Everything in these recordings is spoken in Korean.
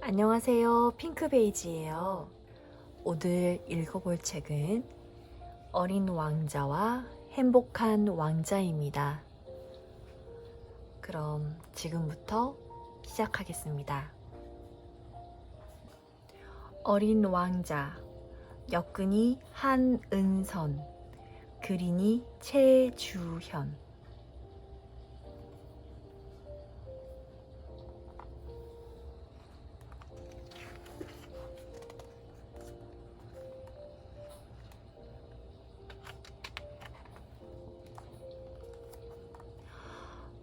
안녕하세요. 핑크베이지예요. 오늘 읽어볼 책은 어린 왕자와 행복한 왕자입니다. 그럼 지금부터 시작하겠습니다. 어린 왕자, 역근이 한은선, 그린이 최주현.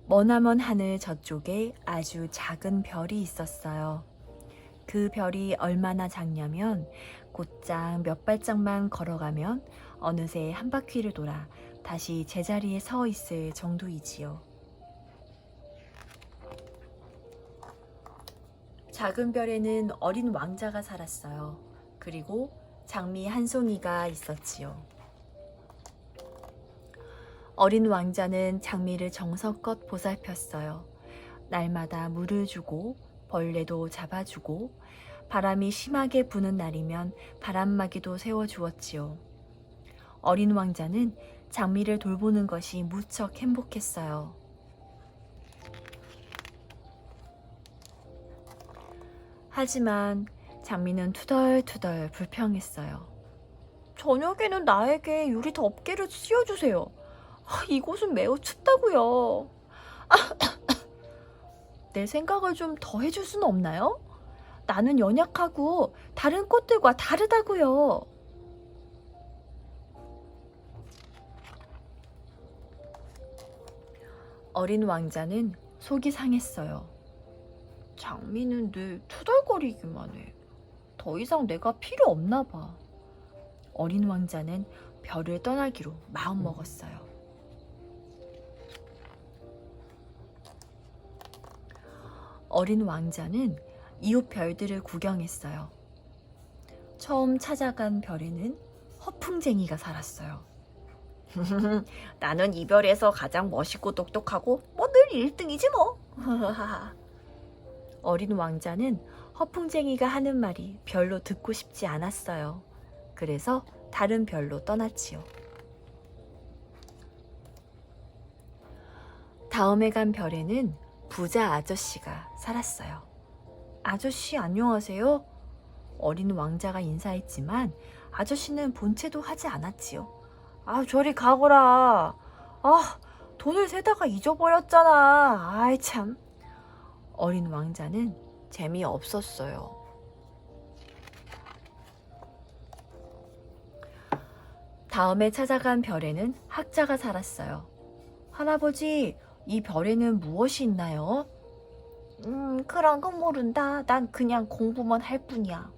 머나먼 하늘 저쪽에 아주 작은 별이 있었어요. 그 별이 얼마나 작냐면 곧장 몇 발짝만 걸어가면 어느새 한 바퀴를 돌아 다시 제자리에 서 있을 정도이지요. 작은 별에는 어린 왕자가 살았어요. 그리고 장미 한 송이가 있었지요. 어린 왕자는 장미를 정성껏 보살폈어요. 날마다 물을 주고 벌레도 잡아주고 바람이 심하게 부는 날이면 바람막이도 세워주었지요. 어린 왕자는 장미를 돌보는 것이 무척 행복했어요. 하지만 장미는 투덜투덜 불평했어요. 저녁에는 나에게 유리 덮개를 씌워주세요. 이곳은 매우 춥다고요. 내 생각을 좀 더 해줄 수는 없나요? 나는 연약하고 다른 꽃들과 다르다고요. 어린 왕자는 속이 상했어요. 장미는 늘 투덜거리기만 해. 더 이상 내가 필요 없나 봐. 어린 왕자는 별을 떠나기로 마음먹었어요. 어린 왕자는 이웃 별들을 구경했어요. 처음 찾아간 별에는 허풍쟁이가 살았어요. 나는 이 별에서 가장 멋있고 똑똑하고 늘 1등이지 뭐. 어린 왕자는 허풍쟁이가 하는 말이 별로 듣고 싶지 않았어요. 그래서 다른 별로 떠났지요. 다음에 간 별에는 부자 아저씨가 살았어요. 아저씨 안녕하세요. 어린 왕자가 인사했지만 아저씨는 본체도 하지 않았지요. 저리 가거라. 돈을 세다가 잊어버렸잖아. 아이 참. 어린 왕자는 재미없었어요. 다음에 찾아간 별에는 학자가 살았어요. 할아버지, 이 별에는 무엇이 있나요? 그런 건 모른다. 난 그냥 공부만 할 뿐이야.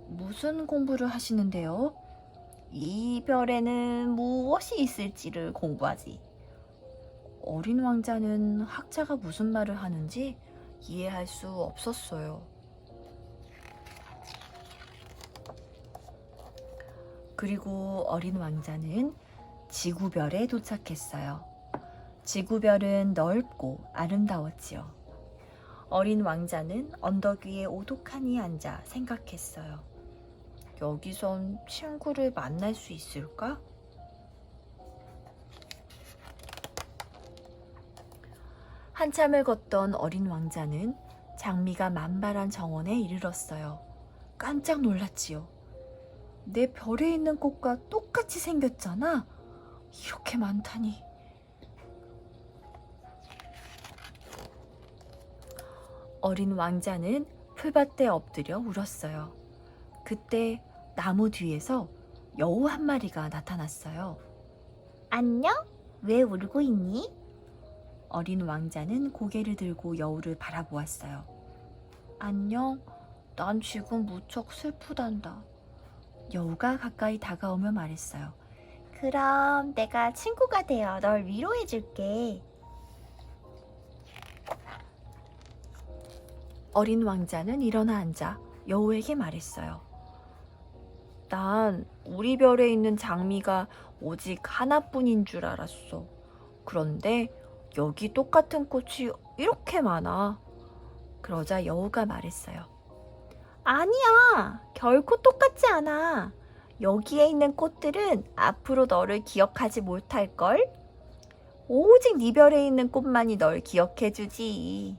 무슨 공부를 하시는데요? 이 별에는 무엇이 있을지를 공부하지. 어린 왕자는 학자가 무슨 말을 하는지 이해할 수 없었어요. 그리고 어린 왕자는 지구별에 도착했어요. 지구별은 넓고 아름다웠지요. 어린 왕자는 언덕 위에 오독하니 앉아 생각했어요. 여기선 친구를 만날 수 있을까? 한참을 걷던 어린 왕자는 장미가 만발한 정원에 이르렀어요. 깜짝 놀랐지요. 내 별에 있는 꽃과 똑같이 생겼잖아. 이렇게 많다니. 어린 왕자는 풀밭에 엎드려 울었어요. 그때 나무 뒤에서 여우 한 마리가 나타났어요. 안녕? 왜 울고 있니? 어린 왕자는 고개를 들고 여우를 바라보았어요. 안녕? 난 지금 무척 슬프단다. 여우가 가까이 다가오며 말했어요. 그럼 내가 친구가 되어 널 위로해줄게. 어린 왕자는 일어나 앉아 여우에게 말했어요. 난 우리 별에 있는 장미가 오직 하나뿐인 줄 알았어. 그런데 여기 똑같은 꽃이 이렇게 많아. 그러자 여우가 말했어요. 아니야, 결코 똑같지 않아. 여기에 있는 꽃들은 앞으로 너를 기억하지 못할걸? 오직 네 별에 있는 꽃만이 널 기억해주지.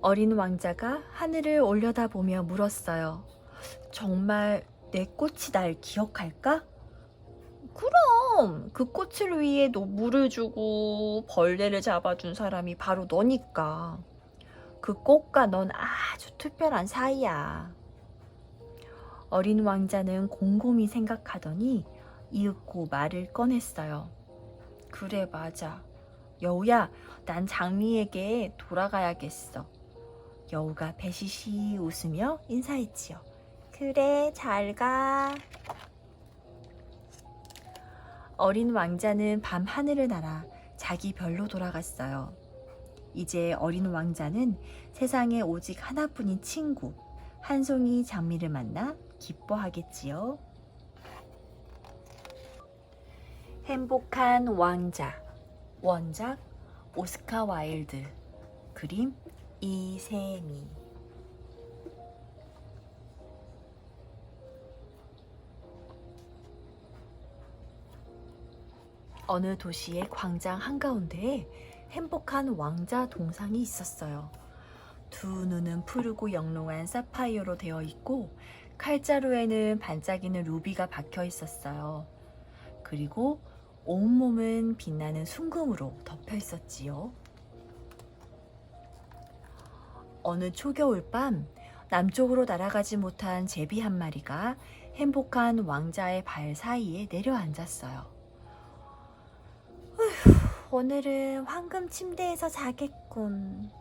어린 왕자가 하늘을 올려다보며 물었어요. 정말 내 꽃이 날 기억할까? 그럼 그 꽃을 위해 물을 주고 벌레를 잡아준 사람이 바로 너니까. 그 꽃과 넌 아주 특별한 사이야. 어린 왕자는 곰곰이 생각하더니 이윽고 말을 꺼냈어요. 그래, 맞아. 여우야, 난 장미에게 돌아가야겠어. 여우가 배시시 웃으며 인사했지요. 그래, 잘 가. 어린 왕자는 밤 하늘을 날아 자기 별로 돌아갔어요. 이제 어린 왕자는 세상에 오직 하나뿐인 친구, 한 송이 장미를 만나 기뻐하겠지요. 행복한 왕자. 원작 오스카 와일드. 그림 이세미. 어느 도시의 광장 한가운데에 행복한 왕자 동상이 있었어요. 두 눈은 푸르고 영롱한 사파이어로 되어 있고 칼자루에는 반짝이는 루비가 박혀 있었어요. 그리고 온몸은 빛나는 순금으로 덮여 있었지요. 어느 초겨울 밤 남쪽으로 날아가지 못한 제비 한 마리가 행복한 왕자의 발 사이에 내려앉았어요. 오늘은 황금 침대에서 자겠군.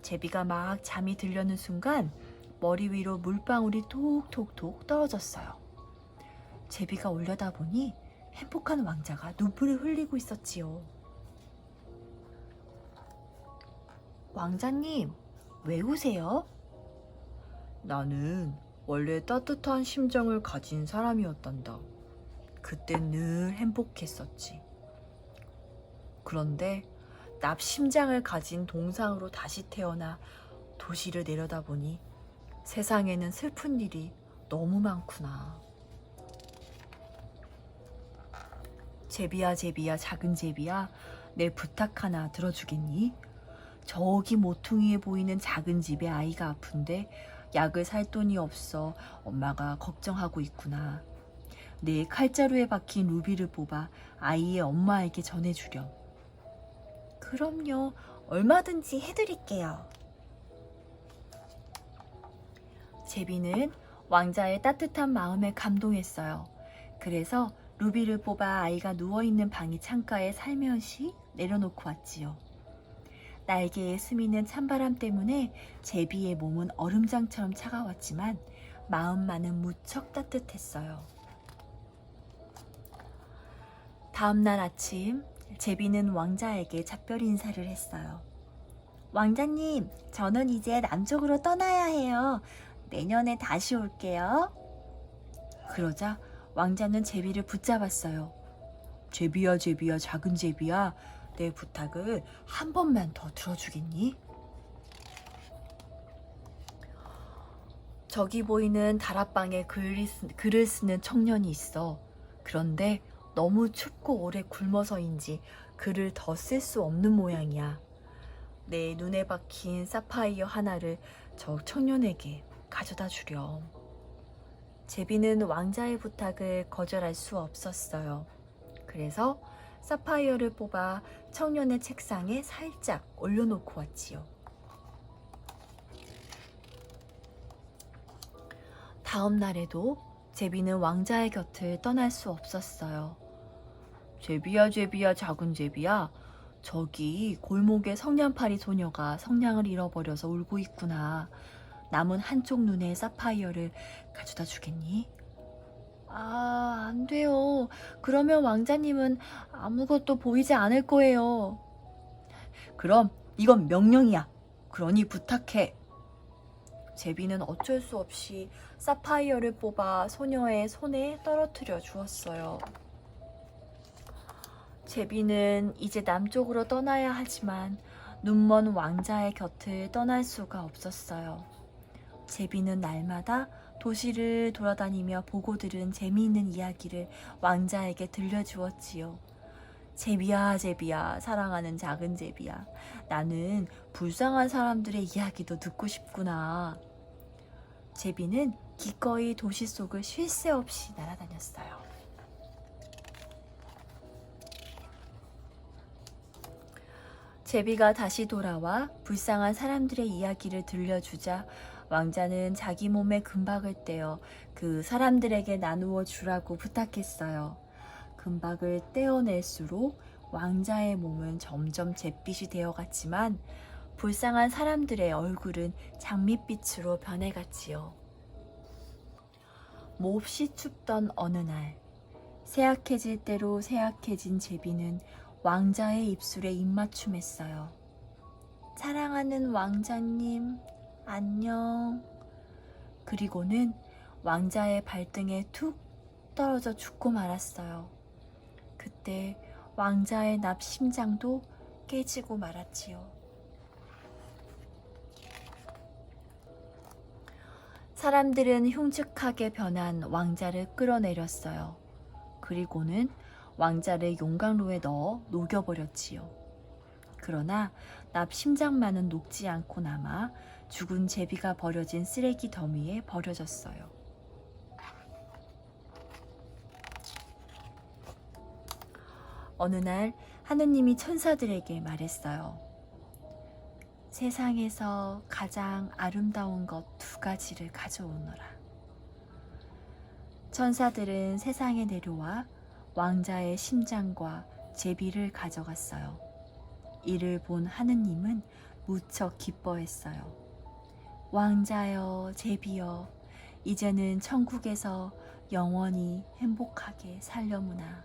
제비가 막 잠이 들려는 순간 머리 위로 물방울이 톡톡톡 떨어졌어요. 제비가 올려다보니 행복한 왕자가 눈물을 흘리고 있었지요. 왕자님, 왜 우세요? 나는 원래 따뜻한 심정을 가진 사람이었단다. 그땐 늘 행복했었지. 그런데 납심장을 가진 동상으로 다시 태어나 도시를 내려다보니 세상에는 슬픈 일이 너무 많구나. 제비야, 제비야, 작은 제비야, 내 부탁 하나 들어주겠니? 저기 모퉁이에 보이는 작은 집에 아이가 아픈데 약을 살 돈이 없어 엄마가 걱정하고 있구나. 내 칼자루에 박힌 루비를 뽑아 아이의 엄마에게 전해주렴. 그럼요, 얼마든지 해드릴게요. 제비는 왕자의 따뜻한 마음에 감동했어요. 그래서 루비를 뽑아 아이가 누워있는 방이 창가에 살며시 내려놓고 왔지요. 날개에 스미는 찬바람 때문에 제비의 몸은 얼음장처럼 차가웠지만 마음만은 무척 따뜻했어요. 다음날 아침 제비는 왕자에게 작별 인사를 했어요. 왕자님, 저는 이제 남쪽으로 떠나야 해요. 내년에 다시 올게요. 그러자 왕자는 제비를 붙잡았어요. 제비야, 제비야, 작은 제비야, 내 부탁을 한 번만 더 들어주겠니? 저기 보이는 다락방에 글을 쓰는 청년이 있어. 그런데 너무 춥고 오래 굶어서인지 글을 더 쓸 수 없는 모양이야. 내 눈에 박힌 사파이어 하나를 저 청년에게 가져다 주렴. 제비는 왕자의 부탁을 거절할 수 없었어요. 그래서 사파이어를 뽑아 청년의 책상에 살짝 올려놓고 왔지요. 다음 날에도 제비는 왕자의 곁을 떠날 수 없었어요. 제비야, 제비야, 작은 제비야, 저기 골목에 성냥팔이 소녀가 성냥을 잃어버려서 울고 있구나. 남은 한쪽 눈에 사파이어를 가져다 주겠니? 아, 안 돼요. 그러면 왕자님은 아무것도 보이지 않을 거예요. 그럼 이건 명령이야. 그러니 부탁해. 제비는 어쩔 수 없이 사파이어를 뽑아 소녀의 손에 떨어뜨려 주었어요. 제비는 이제 남쪽으로 떠나야 하지만 눈먼 왕자의 곁을 떠날 수가 없었어요. 제비는 날마다 도시를 돌아다니며 보고 들은 재미있는 이야기를 왕자에게 들려주었지요. 제비야, 제비야, 사랑하는 작은 제비야. 나는 불쌍한 사람들의 이야기도 듣고 싶구나. 제비는 기꺼이 도시 속을 쉴 새 없이 날아다녔어요. 제비가 다시 돌아와 불쌍한 사람들의 이야기를 들려주자 왕자는 자기 몸에 금박을 떼어 그 사람들에게 나누어 주라고 부탁했어요. 금박을 떼어낼수록 왕자의 몸은 점점 잿빛이 되어갔지만 불쌍한 사람들의 얼굴은 장밋빛으로 변해갔지요. 몹시 춥던 어느 날, 새약해질 대로 새약해진 제비는 왕자의 입술에 입맞춤했어요. 사랑하는 왕자님, 안녕. 그리고는 왕자의 발등에 툭 떨어져 죽고 말았어요. 그때 왕자의 납심장도 깨지고 말았지요. 사람들은 흉측하게 변한 왕자를 끌어내렸어요. 그리고는 왕자를 용광로에 넣어 녹여버렸지요. 그러나 납심장만은 녹지 않고 남아 죽은 제비가 버려진 쓰레기 더미에 버려졌어요. 어느 날 하느님이 천사들에게 말했어요. 세상에서 가장 아름다운 것 2가지를 가져오너라. 천사들은 세상에 내려와 왕자의 심장과 제비를 가져갔어요. 이를 본 하느님은 무척 기뻐했어요. 왕자여, 제비여, 이제는 천국에서 영원히 행복하게 살려무나.